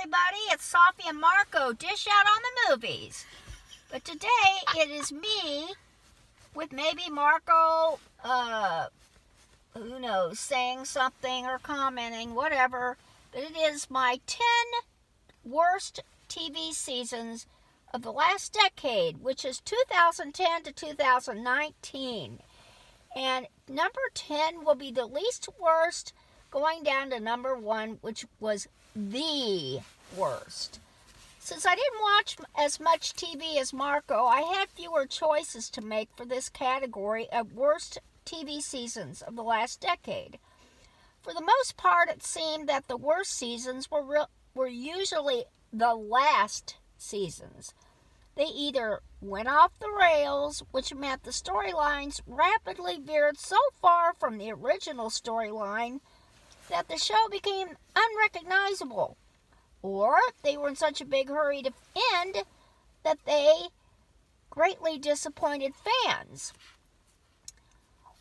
everybody. It's Safi and Marco. Dish out on the movies. But today it is me with maybe Marco, who knows, saying something or commenting, whatever. But it is my 10 worst TV seasons of the last decade, which is 2010 to 2019. And number 10 will be the least worst, going down to number 1, which was the worst. Since I didn't watch as much TV as Marco, I had fewer choices to make for this category of worst TV seasons of the last decade. For the most part, it seemed that the worst seasons were usually the last seasons. They either went off the rails, which meant the storylines rapidly veered so far from the original storyline that the show became unrecognizable, or they were in such a big hurry to end that they greatly disappointed fans,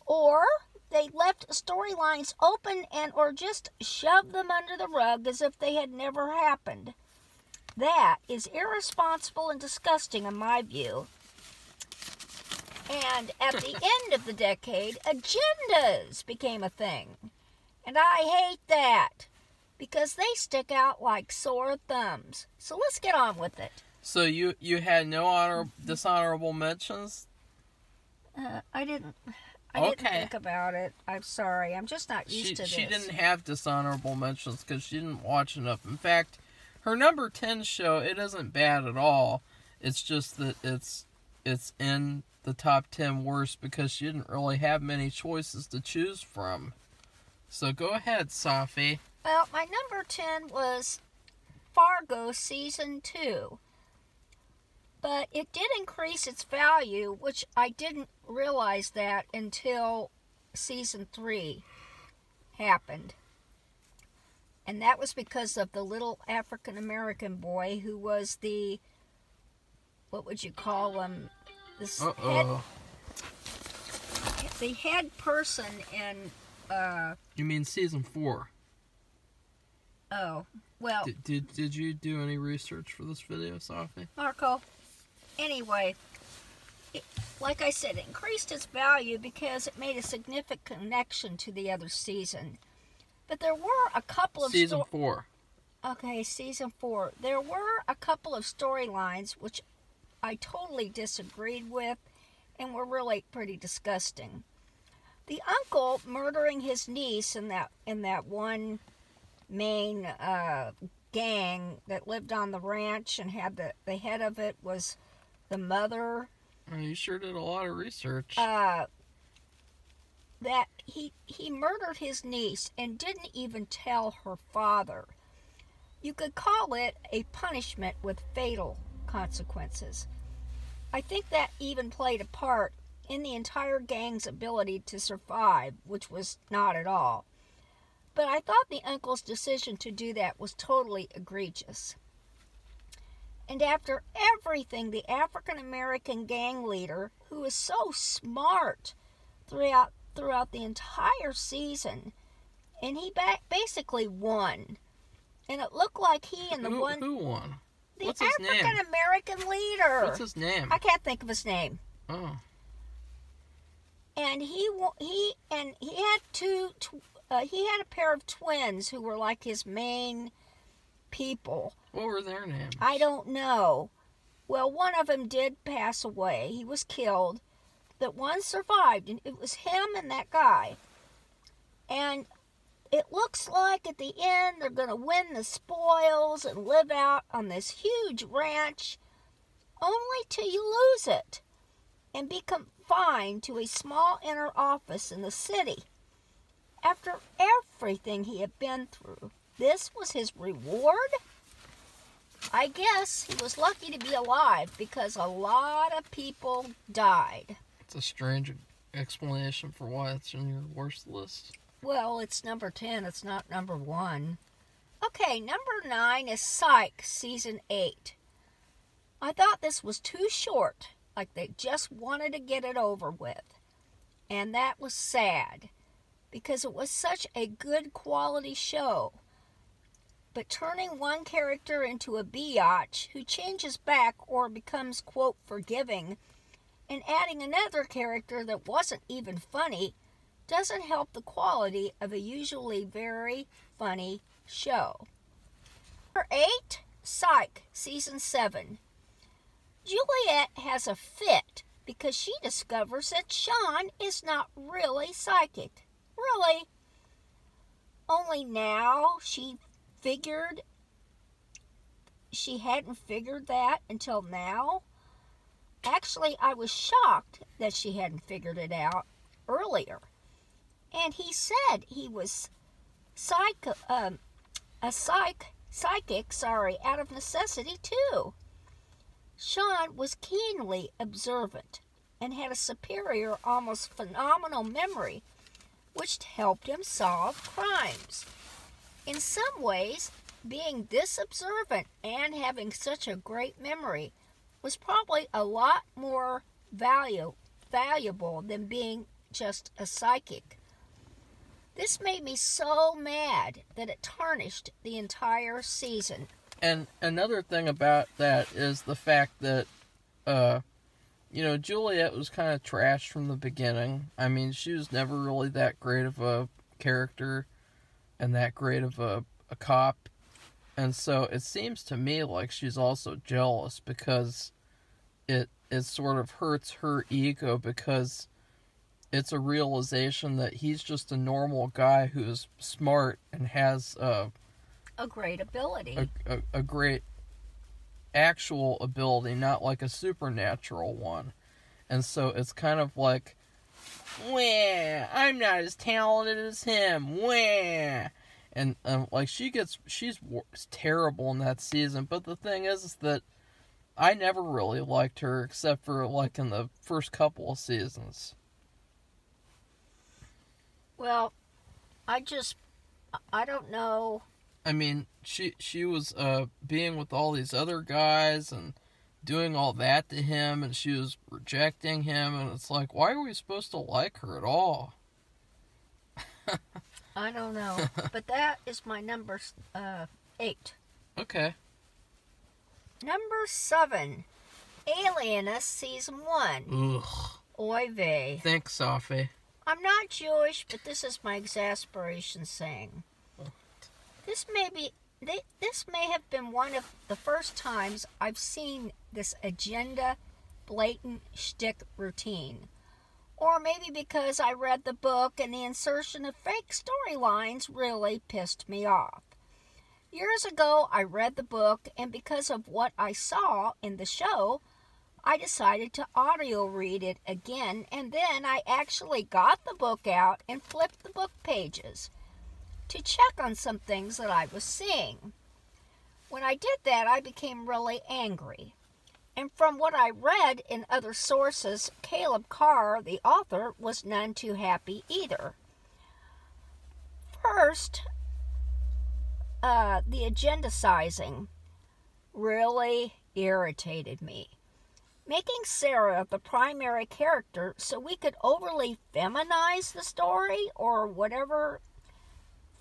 or they left storylines open and or just shoved them under the rug as if they had never happened. That is irresponsible and disgusting in my view. And at the end of the decade, agendas became a thing. And I hate that, because they stick out like sore thumbs. So let's get on with it. So you had no dishonorable mentions? I didn't think about it. I'm sorry. I'm just not used to this. She didn't have dishonorable mentions because she didn't watch enough. In fact, her number 10 show, it isn't bad at all. It's just that it's in the top 10 worst because she didn't really have many choices to choose from. So go ahead, Safi. Well, my number 10 was Fargo Season 2. But it did increase its value, which I didn't realize that until Season 3 happened. And that was because of the little African-American boy who was the, what would you call him? The head person in... You mean Season 4? Oh, well... Did you do any research for this video, Safi? Marco, anyway, like I said, it increased its value because it made a significant connection to the other season. But there were a couple of... Season 4. Okay, Season 4. There were a couple of storylines which I totally disagreed with and were really pretty disgusting. The uncle murdering his niece in that one main gang that lived on the ranch and had the head of it was the mother. Oh, you sure did a lot of research. That he murdered his niece and didn't even tell her father. You could call it a punishment with fatal consequences. I think that even played a part in the entire gang's ability to survive, which was not at all. But I thought the uncle's decision to do that was totally egregious. And after everything, the African-American gang leader, who was so smart throughout the entire season, and he basically won. And it looked like he and the one... Who won? The What's his name? African-American leader. What's his name? I can't think of his name. Oh. And he had he had a pair of twins who were like his main people. What were their names? I don't know. Well, one of them did pass away. He was killed. But one survived, and it was him and that guy. And it looks like at the end they're going to win the spoils and live out on this huge ranch, only till you lose it and be confined to a small inner office in the city. After everything he had been through, this was his reward? I guess he was lucky to be alive because a lot of people died. It's a strange explanation for why it's in your worst list. Well, it's number 10. It's not number 1. Okay, number 9 is Psych, Season 8. I thought this was too short, like they just wanted to get it over with. And that was sad, because it was such a good quality show. but turning one character into a biatch who changes back or becomes, quote, forgiving, and adding another character that wasn't even funny doesn't help the quality of a usually very funny show. Number 8, Psych, Season 7. Juliet has a fit because she discovers that Sean is not really psychic. Really. Only now she hadn't figured that until now. Actually, I was shocked that she hadn't figured it out earlier. And he said he was psychic, out of necessity too. Sean was keenly observant and had a superior, almost phenomenal memory, which helped him solve crimes. In some ways, being this observant and having such a great memory was probably a lot more valuable than being just a psychic. This made me so mad that it tarnished the entire season. And another thing about that is the fact that, Juliet was kind of trashed from the beginning. I mean, she was never really that great of a character and that great of a cop. And so it seems to me like she's also jealous because it sort of hurts her ego because it's a realization that he's just a normal guy who's smart and has a great ability. A great actual ability, not like a supernatural one. And so it's kind of like, wah, I'm not as talented as him, wah. And like she's terrible in that season. But the thing is that I never really liked her except for like in the first couple of seasons. Well, I don't know. I mean, she was being with all these other guys and doing all that to him, and she was rejecting him, and it's like, why are we supposed to like her at all? I don't know, but that is my number 8. Okay. Number 7, Alienist Season 1. Ugh. Oy vey. Thanks, Safi. I'm not Jewish, but this is my exasperation saying. This may have been one of the first times I've seen this agenda, blatant shtick routine. Or maybe because I read the book and the insertion of fake storylines really pissed me off. Years ago, I read the book, and because of what I saw in the show, I decided to audio read it again, and then I actually got the book out and flipped the book pages to check on some things that I was seeing. When I did that, I became really angry. And from what I read in other sources, Caleb Carr, the author, was none too happy either. First, the agenda sizing really irritated me. Making Sarah the primary character so we could overly feminize the story or whatever,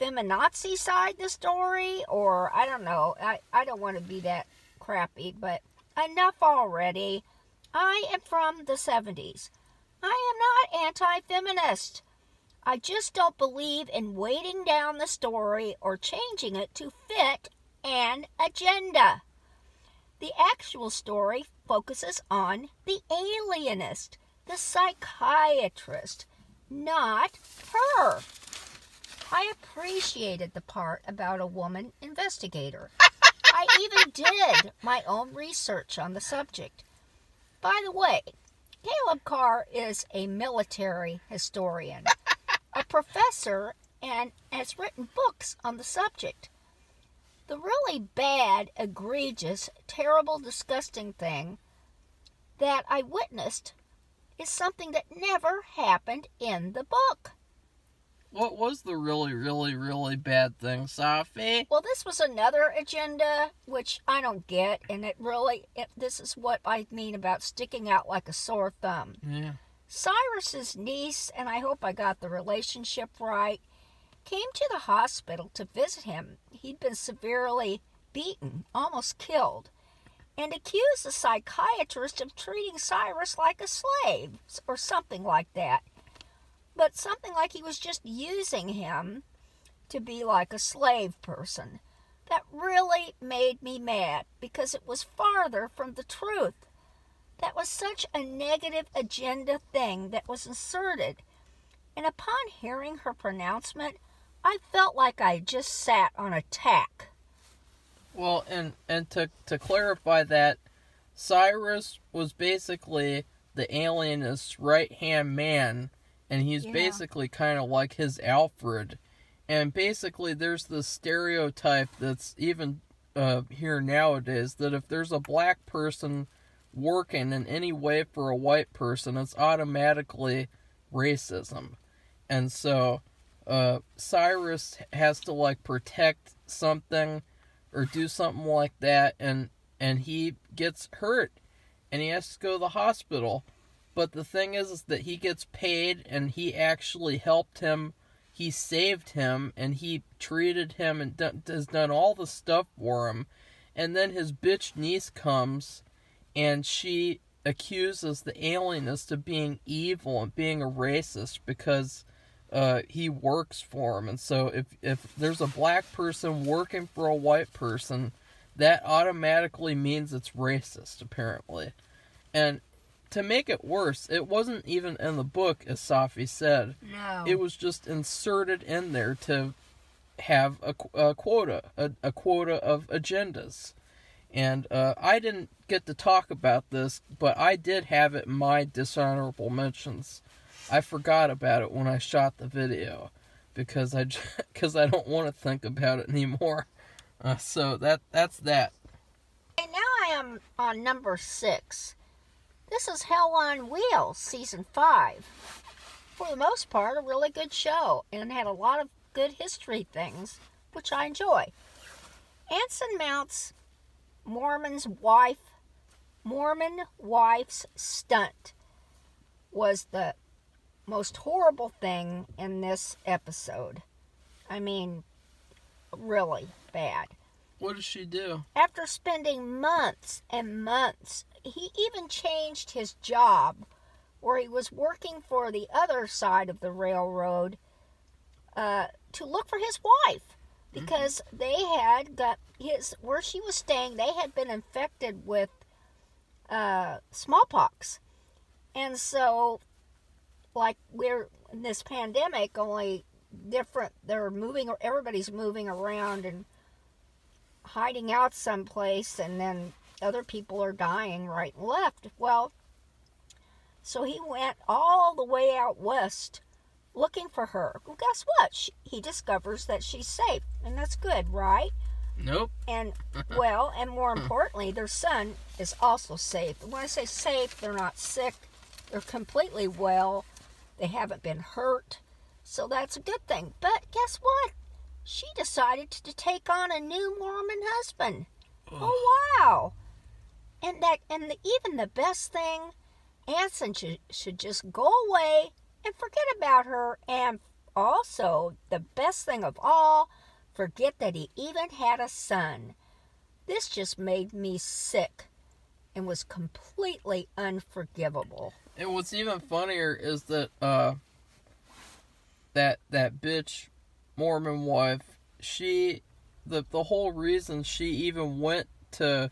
feminazi side the story, or I don't know. I don't want to be that crappy, but enough already. I am from the 70s. I am not anti-feminist. I just don't believe in weighting down the story or changing it to fit an agenda. The actual story focuses on the alienist, the psychiatrist, not her. I appreciated the part about a woman investigator. I even did my own research on the subject. By the way, Caleb Carr is a military historian, a professor, and has written books on the subject. The really bad, egregious, terrible, disgusting thing that I witnessed is something that never happened in the book. What was the really, really, really bad thing, Safi? Well, this was another agenda, which I don't get, and this is what I mean about sticking out like a sore thumb. Yeah. Cyrus's niece, and I hope I got the relationship right, came to the hospital to visit him. He'd been severely beaten, almost killed, and accused the psychiatrist of treating Cyrus like a slave, or something like that. But something like he was just using him to be like a slave person. That really made me mad, because it was farther from the truth. That was such a negative agenda thing that was inserted. And upon hearing her pronouncement, I felt like I just sat on a tack. Well, and to clarify that, Cyrus was basically the alienist's right-hand man, and he's basically kind of like his Alfred. And basically there's this stereotype that's even here nowadays, that if there's a black person working in any way for a white person, it's automatically racism. And so Cyrus has to like protect something or do something like that, and he gets hurt and he has to go to the hospital. But the thing is that he gets paid, and he actually helped him, he saved him, and he treated him and has done all the stuff for him. And then his bitch niece comes and she accuses the alienist of being evil and being a racist because he works for him. And so if there's a black person working for a white person, that automatically means it's racist, apparently. And to make it worse, it wasn't even in the book, as Safi said. No. It was just inserted in there to have a quota of agendas. And I didn't get to talk about this, but I did have it in my dishonorable mentions. I forgot about it when I shot the video, because I don't want to think about it anymore. So that's that. Okay, now I am on NumberSix. This is Hell on Wheels, Season 5. For the most part, a really good show, and had a lot of good history things, which I enjoy. Anson Mount's Mormon wife's stunt was the most horrible thing in this episode. I mean, really bad. What did she do? After spending months and months, he even changed his job, where he was working for the other side of the railroad, to look for his wife, because they had got where she was staying, they had been infected with smallpox. And so, like, we're in this pandemic, only different, everybody's moving around and hiding out someplace, and then other people are dying right and left. Well, so he went all the way out west looking for her. Well, guess what? He discovers that she's safe, and that's good, right? Nope. And, well, and more importantly, their son is also safe. And when I say safe, they're not sick. They're completely well. They haven't been hurt. So that's a good thing. But guess what? She decided to take on a new Mormon husband. Oh, wow. And even the best thing, Anson should just go away and forget about her. And also, the best thing of all, forget that he even had a son. This just made me sick and was completely unforgivable. And what's even funnier is that that bitch Mormon wife, the whole reason she even went to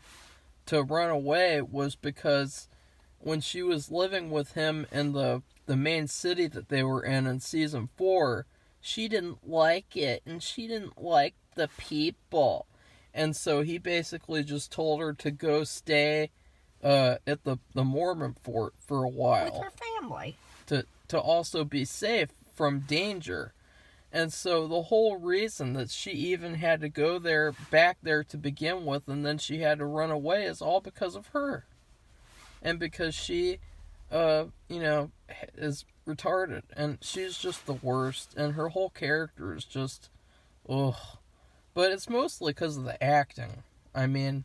run away was because when she was living with him in the main city that they were in Season 4, she didn't like it, and she didn't like the people. And so he basically just told her to go stay at the Mormon fort for a while. With her family. To also be safe from danger. And so the whole reason that she even had to go back there to begin with, and then she had to run away, is all because of her. And because she, is retarded. And she's just the worst. And her whole character is just, ugh. But it's mostly because of the acting. I mean,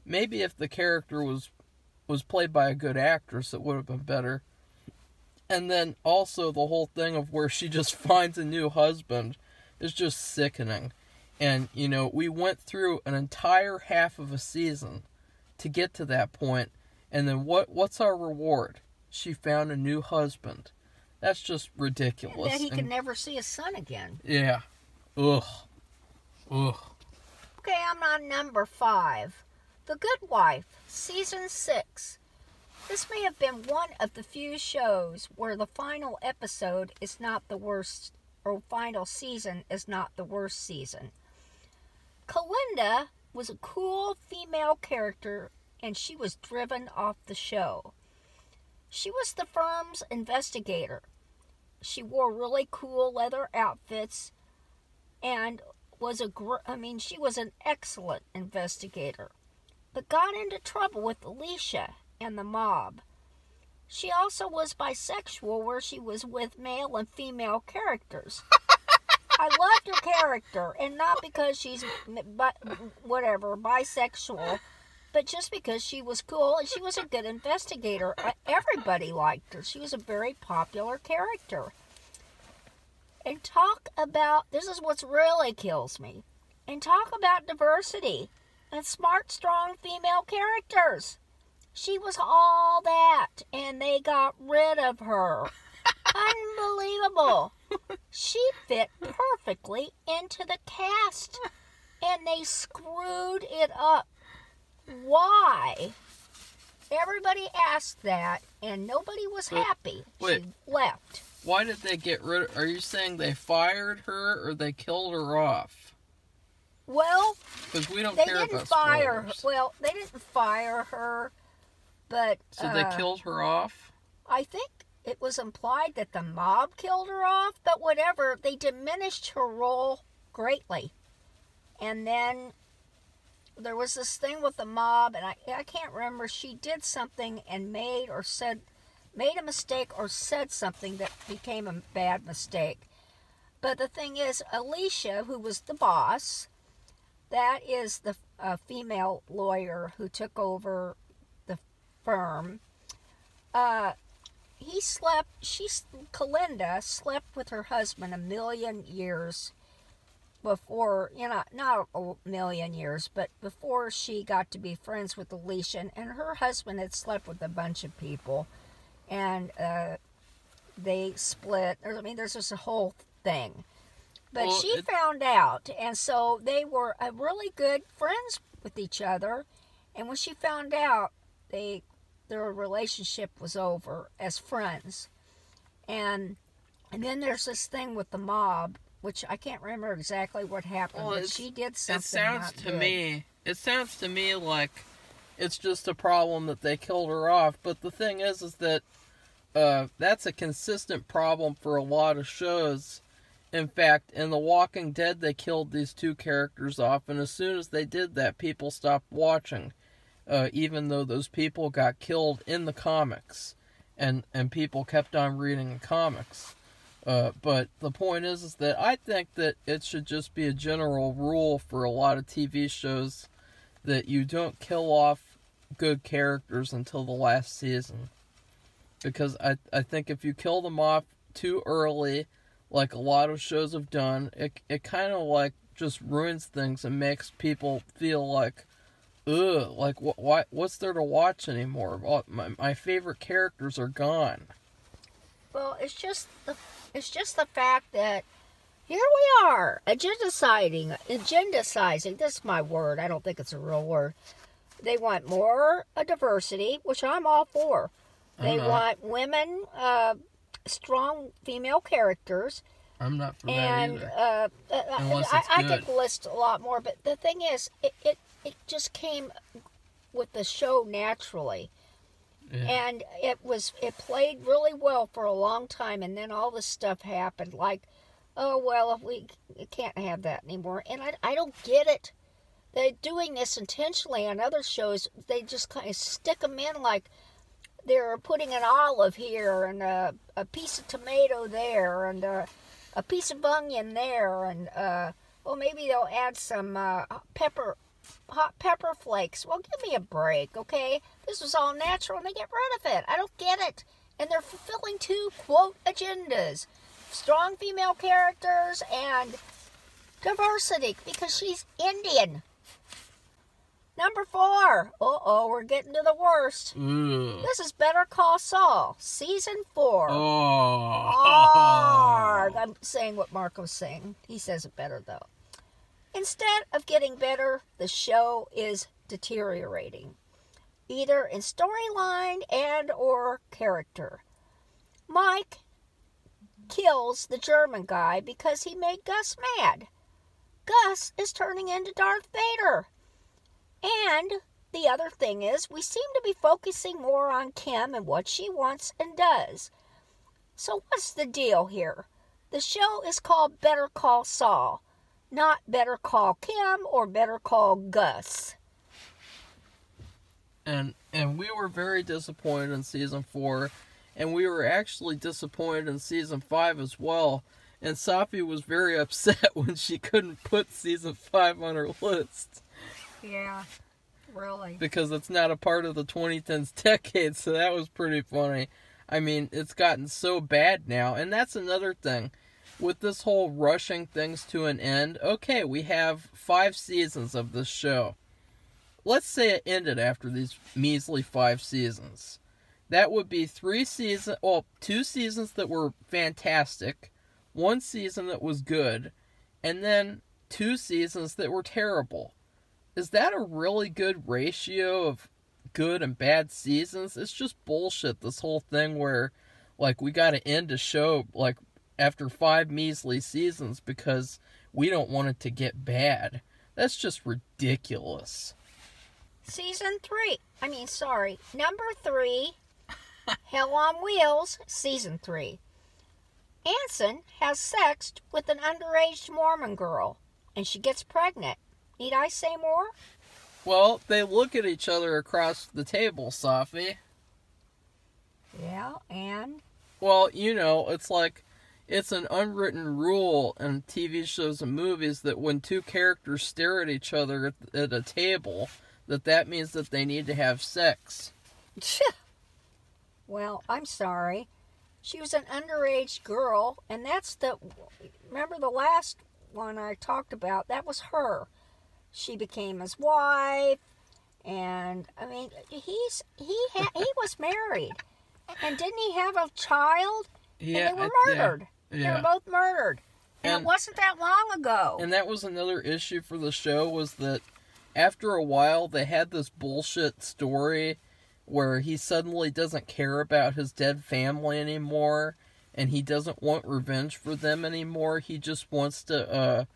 maybe if the character was played by a good actress, it would have been better. And then also the whole thing of where she just finds a new husband is just sickening. And, you know, we went through an entire half of a season to get to that point, and then what's our reward? She found a new husband. That's just ridiculous. And that he can never see his son again. Yeah. Ugh. Ugh. Okay, I'm on number 5. The Good Wife, Season 6. This may have been one of the few shows where the final episode is not the worst, or final season is not the worst season. Kalinda was a cool female character, and she was driven off the show. She was the firm's investigator. She wore really cool leather outfits and she was an excellent investigator, but got into trouble with Alicia and the mob. She also was bisexual, where she was with male and female characters. I loved her character, and not because she's bisexual, but just because she was cool and she was a good investigator. Everybody liked her. She was a very popular character. And this is what really kills me, and talk about diversity and smart, strong female characters. She was all that, and they got rid of her. Unbelievable. She fit perfectly into the cast, and they screwed it up. Why? Everybody asked that, and nobody was happy. She left. Why did they get rid of... Are you saying they fired her or they killed her off? Well, because we don't they care didn't about fire her. spoilers. Well, they didn't fire her, but... So they killed her off? I think it was implied that the mob killed her off, but whatever, they diminished her role greatly. And then there was this thing with the mob, and I can't remember, she did something and made a mistake or said something that became a bad mistake. But the thing is, Alicia, who was the boss, that is the female lawyer who took over the firm, Kalinda slept with her husband 1,000,000 years before, not a million years, but before she got to be friends with Alicia, and her husband had slept with a bunch of people, and they split. There's just a whole thing. But she found out, and so they were really good friends with each other, and when she found out, their relationship was over as friends. And then there's this thing with the mob, which I can't remember exactly what happened, but she did something It sounds to me like it's just a problem that they killed her off, but the thing is that that's a consistent problem for a lot of shows. In fact, in The Walking Dead, they killed these two characters off, and as soon as they did that, people stopped watching, even though those people got killed in the comics, and people kept on reading the comics. But the point is that I think that it should just be a general rule for a lot of TV shows that you don't kill off good characters until the last season. Because I think if you kill them off too early, like a lot of shows have done, it kind of like just ruins things and makes people feel like, ugh, like what's there to watch anymore? My favorite characters are gone. Well, it's just the fact that here we are, agendicizing. This is my word. I don't think it's a real word. They want more diversity, which I'm all for. They want women, strong female characters. I'm not for and, that either. I could list a lot more, but the thing is, it just came with the show naturally. Yeah. And it played really well for a long time, and then all this stuff happened, like, oh, well, we can't have that anymore. And I don't get it. They're doing this intentionally on other shows. They just kind of stick them in like they're putting an olive here, and a piece of tomato there, and a piece of onion there, and, maybe they'll add some hot pepper flakes. Well, give me a break, okay? This was all natural, and they get rid of it. I don't get it. And they're fulfilling two, quote, agendas. Strong female characters and diversity because she's Indian. Number 4. Uh-oh, we're getting to the worst. This is Better Call Saul, Season 4. I'm saying what Marco's saying. He says it better, though. Instead of getting better, the show is deteriorating, either in storyline and or character. Mike kills the German guy because he made Gus mad. Gus is turning into Darth Vader. And the other thing is, we seem to be focusing more on Kim and what she wants and does. So what's the deal here? The show is called Better Call Saul, not Better Call Kim or Better Call Gus. And we were very disappointed in Season 4, and we were actually disappointed in Season 5 as well. And Safi was very upset when she couldn't put Season 5 on her list. Yeah, really. Because it's not a part of the 2010s decade, so that was pretty funny. I mean, it's gotten so bad now, and that's another thing. With this whole rushing things to an end, okay, we have 5 seasons of this show. Let's say it ended after these measly 5 seasons. That would be 2 seasons that were fantastic, 1 season that was good, and then 2 seasons that were terrible. Is that a really good ratio of good and bad seasons? It's just bullshit, this whole thing where, like, we gotta end a show, like, after 5 measly seasons because we don't want it to get bad. That's just ridiculous. Number 3, Hell on Wheels, Season 3. Anson has sex with an underage Mormon girl, and she gets pregnant. Need I say more? Well, they look at each other across the table, Safi. Yeah, and? Well, you know, it's like, it's an unwritten rule in TV shows and movies that when 2 characters stare at each other at a table, that means that they need to have sex. Well, I'm sorry. She was an underage girl, and remember the last one I talked about? That was her. She became his wife, and, I mean, he was married. And didn't he have a child? Yeah. And they were murdered. Yeah. They were both murdered. And it wasn't that long ago. And that was another issue for the show, was that after a while they had this bullshit story where he suddenly doesn't care about his dead family anymore, and he doesn't want revenge for them anymore. He just wants to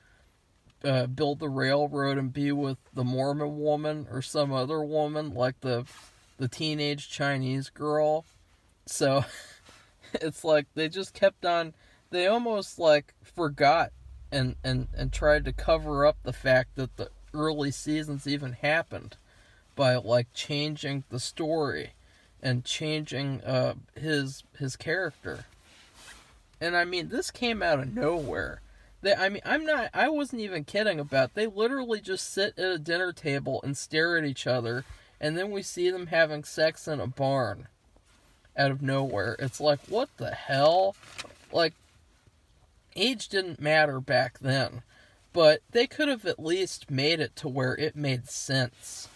build the railroad and be with the Mormon woman or some other woman, like the teenage Chinese girl. So it's like they just kept on, they almost like forgot and tried to cover up the fact that the early seasons even happened by like changing the story and changing his character. And I mean, this came out of nowhere. I wasn't even kidding about, they literally just sit at a dinner table and stare at each other, and then we see them having sex in a barn out of nowhere. It's like, what the hell? Like, age didn't matter back then, but they could have at least made it to where it made sense.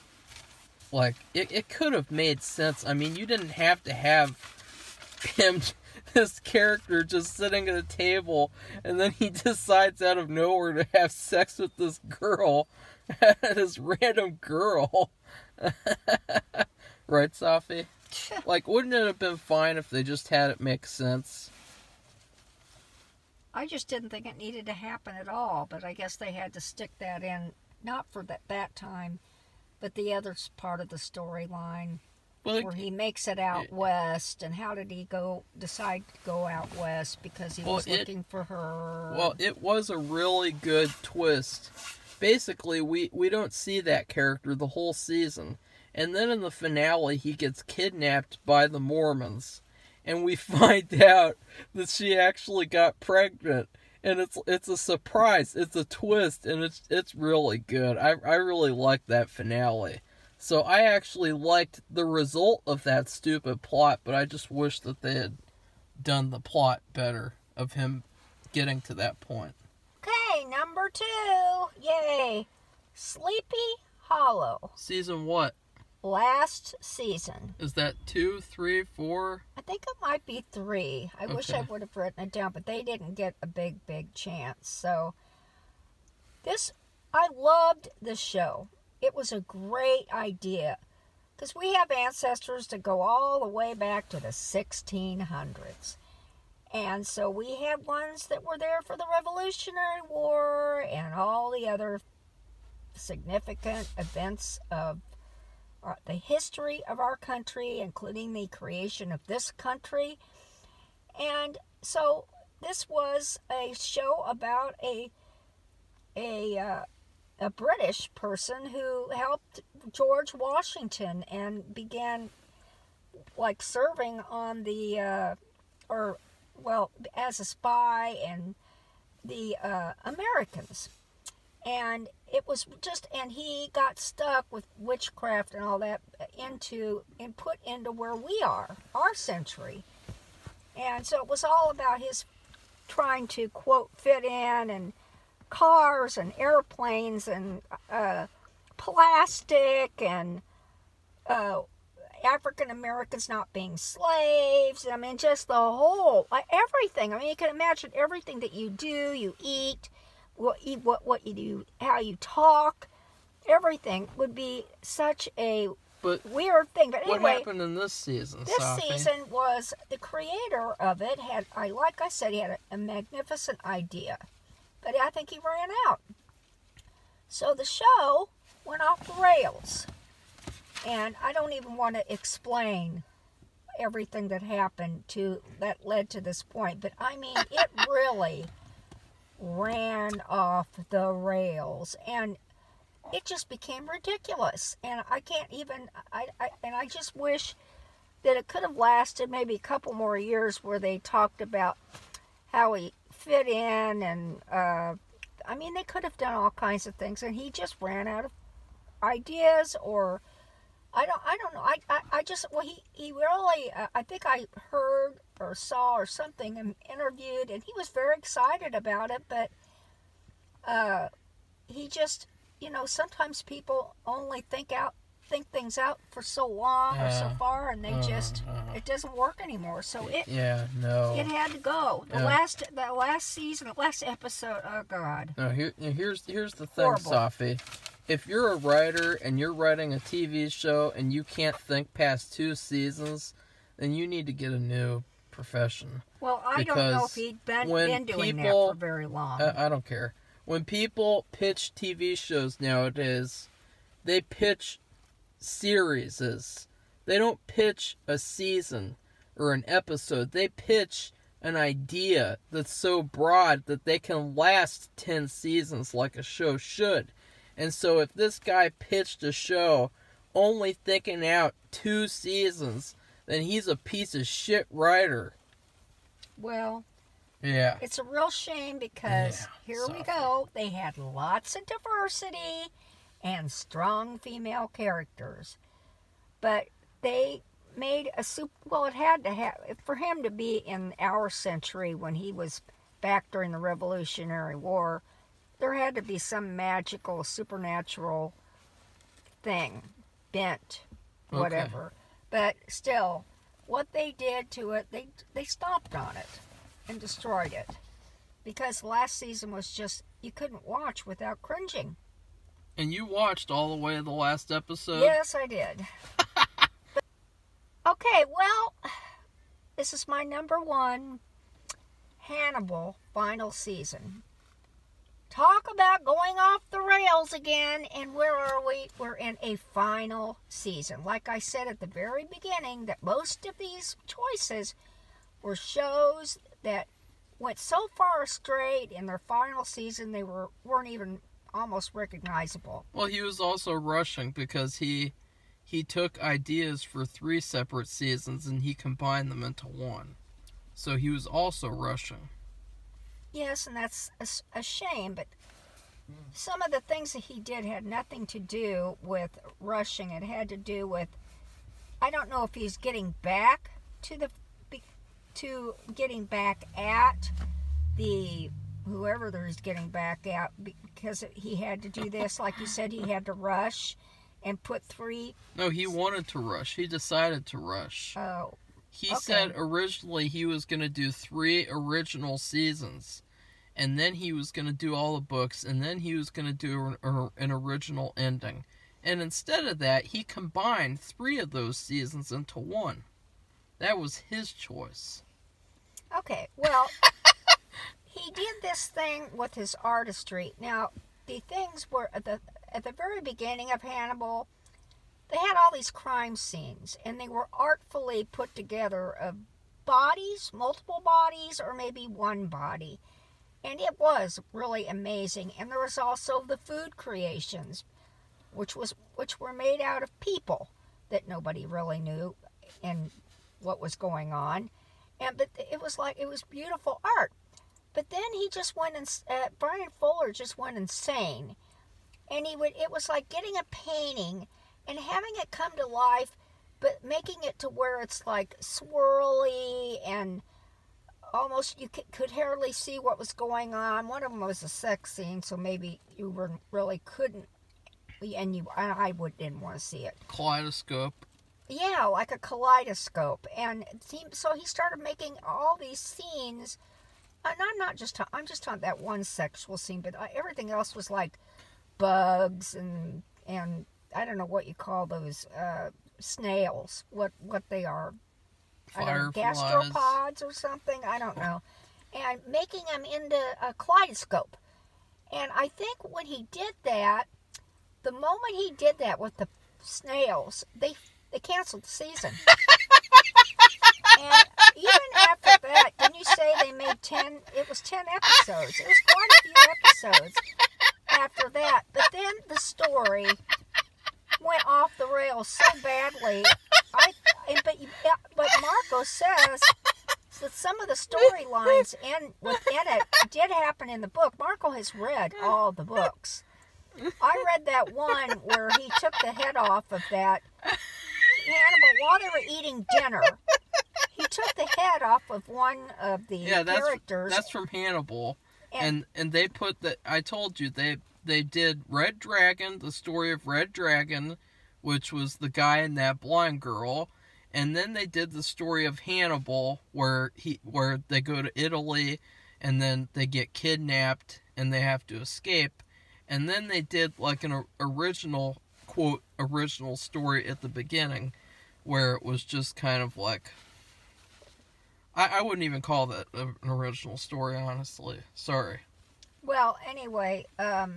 Like, it could have made sense. I mean, you didn't have to have him, this character, just sitting at a table, and then he decides out of nowhere to have sex with this girl, this random girl. Right, Safi? Like, wouldn't it have been fine if they just had it make sense? I just didn't think it needed to happen at all, but I guess they had to stick that in, not for that time, but the other part of the storyline, where he makes it out west, and how did he decide to go out west? Because he was looking for her. Well, it was a really good twist. Basically, we don't see that character the whole season. And then in the finale, he gets kidnapped by the Mormons. And we find out that she actually got pregnant. And it's a surprise. It's a twist. And it's really good. I really liked that finale. So I actually liked the result of that stupid plot. But I just wish that they had done the plot better of him getting to that point. Okay, number 2. Yay. Sleepy Hollow. Season what? Last season. Is that 2, 3, 4? I think it might be 3. I wish I would have written it down, but they didn't get a big chance. So, I loved this show. It was a great idea. Because we have ancestors that go all the way back to the 1600s. And so we had ones that were there for the Revolutionary War and all the other significant events of the history of our country, including the creation of this country. And so this was a show about a British person who helped George Washington and began like serving on the as a spy and the Americans. And it was just, and he got stuck with witchcraft and all that put into where we are, our century. And so it was all about his trying to, quote, fit in, and cars and airplanes and plastic and African Americans not being slaves. I mean, just the whole, everything. I mean, you can imagine everything that you do, you eat, what you do, how you talk, everything would be such a weird thing. But anyway, what happened in this season, Safi? Season was the creator of it like I said, he had a magnificent idea, but I think he ran out. So the show went off the rails, and I don't even want to explain everything that happened that led to this point. But I mean, it really ran off the rails, and it just became ridiculous. And I can't even, I just wish that it could have lasted maybe a couple more years where they talked about how he fit in, and I mean, they could have done all kinds of things, and he just ran out of ideas, or I don't know. He really, I think I heard or saw or something and interviewed, and he was very excited about it, but he just, sometimes people only think things out for so long or so far, and they just, it doesn't work anymore. So it had to go. The last season, the last episode, oh God. No, here's the thing, Horrible. Safi. If you're a writer and you're writing a TV show and you can't think past 2 seasons, then you need to get a new profession. Well, I don't know if he'd been doing that for very long. I don't care. When people pitch TV shows nowadays, they pitch series. They don't pitch a season or an episode. They pitch an idea that's so broad that they can last 10 seasons like a show should. And so if this guy pitched a show only thinking out 2 seasons, then he's a piece of shit writer. Well, yeah, it's a real shame because here we go. They had lots of diversity and strong female characters, but they made it had to have, for him to be in our century when he was back during the Revolutionary War, there had to be some magical, supernatural thing, bent, whatever. Okay. But still, what they did to it, they stomped on it and destroyed it. Because last season was just, you couldn't watch without cringing. And you watched all the way to the last episode? Yes, I did. Okay, well, this is my number 1, Hannibal, final season. Talk about going off the rails again, and where are we? We're in a final season. Like I said at the very beginning, that most of these choices were shows that went so far astray in their final season they weren't even almost recognizable. Well, he was also rushing because he took ideas for 3 separate seasons and he combined them into 1. So he was also rushing. Yes, and that's a shame, but some of the things that he did had nothing to do with rushing. It had to do with, I don't know if he's getting back to getting back at the whoever there's getting back at, because he had to do this. Like you said, he had to rush and put 3. No, he wanted to rush. He decided to rush. Oh. He said originally he was going to do 3 original seasons. And then he was going to do all the books. And then he was going to do an original ending. And instead of that, he combined 3 of those seasons into 1. That was his choice. Okay, well, he did this thing with his artistry. Now, the things were, at the very beginning of Hannibal, they had all these crime scenes, and they were artfully put together of bodies, multiple bodies, or maybe one body. And it was really amazing. And there was also the food creations, which were made out of people that nobody really knew and what was going on. But it was beautiful art. But then he just went Brian Fuller just went insane. And it was like getting a painting and having it come to life, but making it to where it's like swirly and almost you could hardly see what was going on. One of them was a sex scene, so maybe you really couldn't, and I didn't want to see it. Kaleidoscope. Yeah, like a kaleidoscope. And so he started making all these scenes. And I'm just talking that one sexual scene, but everything else was like bugs and I don't know what you call those snails. What they are? Fireflies. Gastropods or something. I don't know. And making them into a kaleidoscope. And I think when he did that, the moment he did that with the snails, they canceled the season. And even after that, didn't you say they made 10? It was 10 episodes. It was quite a few episodes after that. But then the story went off the rails so badly. But Marco says that some of the storylines within it did happen in the book. Marco has read all the books. I read that one where he took the head off of that Hannibal while they were eating dinner. He took the head off of one of the characters. That's from Hannibal. And they put that. I told you they did Red Dragon, the story of Red Dragon, which was the guy and that blind girl, and then they did the story of Hannibal where they go to Italy and then they get kidnapped and they have to escape. And then they did like an original, quote, original story at the beginning where it was just kind of like, I wouldn't even call that an original story, honestly. Sorry. Well, anyway, I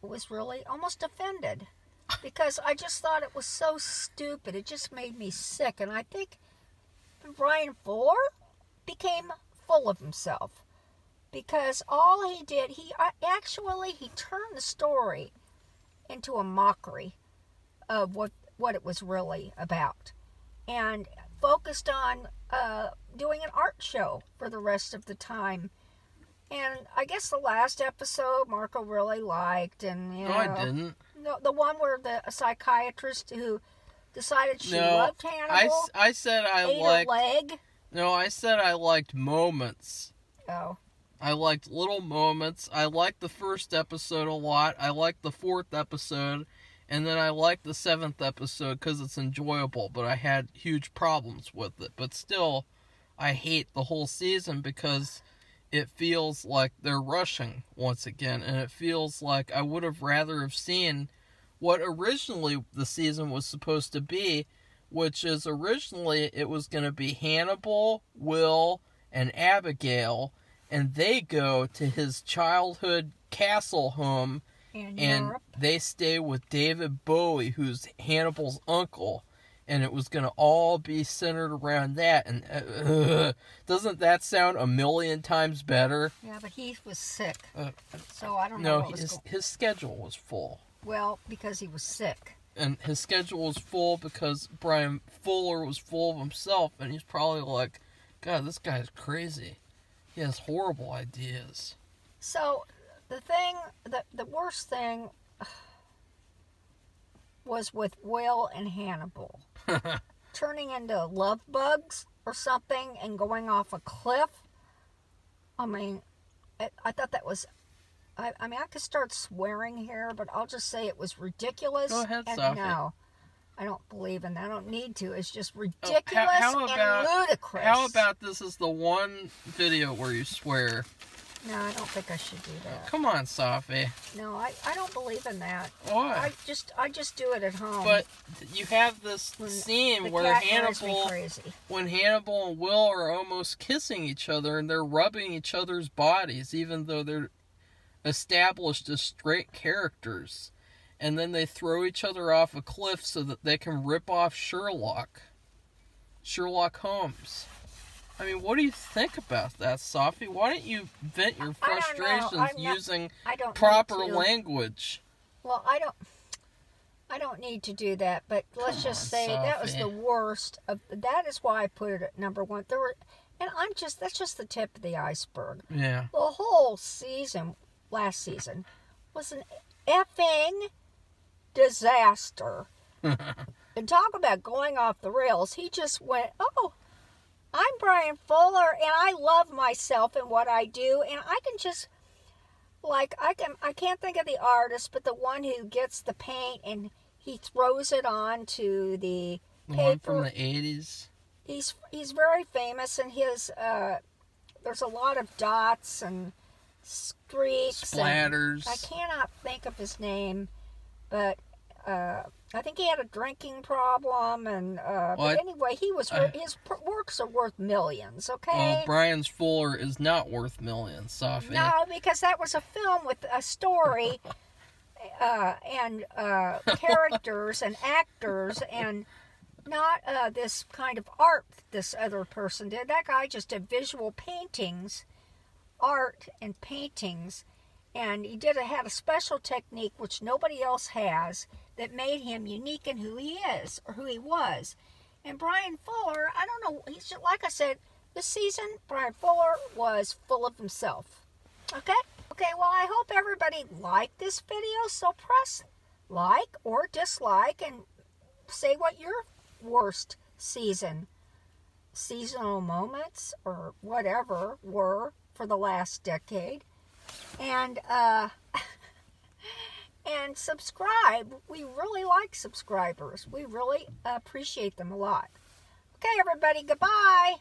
was really almost offended because I just thought it was so stupid. It just made me sick. And I think Brian Fuller became full of himself. Because all he did, he turned the story into a mockery of what it was really about. And focused on doing an art show for the rest of the time. And I guess the last episode Marco really liked. And, No, I didn't. No, the one where the psychiatrist who decided she loved Hannibal. I said I liked... her leg. No, I said I liked moments. Oh. I liked little moments. I liked the first episode a lot. I liked the 4th episode. And then I liked the 7th episode because it's enjoyable. But I had huge problems with it. But still, I hate the whole season because it feels like they're rushing once again. And it feels like I would have rather have seen what originally the season was supposed to be. Which is originally it was going to be Hannibal, Will, and Abigail. And they go to his childhood castle home, and they stay with David Bowie, who's Hannibal's uncle. And it was going to all be centered around that. And doesn't that sound a million times better? Yeah, but he was sick. So I don't know. No, his schedule was full. Well, because he was sick. And his schedule was full because Brian Fuller was full of himself. And he's probably like, God, this guy's crazy. He has horrible ideas. So, the worst thing was with Will and Hannibal. Turning into love bugs or something and going off a cliff. I mean, I thought that was... I mean, I could start swearing here, but I'll just say it was ridiculous. Go ahead, and Safi. No, I don't believe in that. I don't need to. It's just ridiculous and ludicrous. How about this is the one video where you swear? No, I don't think I should do that. Come on, Safi. No, I don't believe in that. Why? I just do it at home. But you have this scene where when Hannibal and Will are almost kissing each other and they're rubbing each other's bodies, even though they're established as straight characters, and then they throw each other off a cliff so that they can rip off Sherlock Holmes. I mean, what do you think about that, Safi? Why don't you vent your frustrations using proper language? Well, I don't need to do that, but let's just say Safi. That was the worst of. That is why I put it at number one. That's just the tip of the iceberg. Yeah. The whole season. Last season was an effing disaster. And talk about going off the rails. He just went, oh, I'm Brian Fuller, and I love myself and what I do, and I can just, like, I can't think of the artist, but the one who gets the paint and he throws it onto the paper. One from the 80s. He's very famous, and his there's a lot of dots and streaks, splatters. I cannot think of his name, but I think he had a drinking problem, and but anyway, his works are worth millions. Okay. Well, Brian Fuller is not worth millions, Safi. No, because that was a film with a story and characters and actors, and not this kind of art this other person did. That guy just did visual paintings. Art and paintings, and he had a special technique which nobody else has that made him unique in who he is or who he was. And Brian Fuller, I don't know, he's just, like I said, this season Brian Fuller was full of himself. Okay, well, I hope everybody liked this video, so press like or dislike and say what your worst seasonal moments or whatever were for the last decade, and and subscribe. We really like subscribers. We really appreciate them a lot. Okay, everybody, goodbye.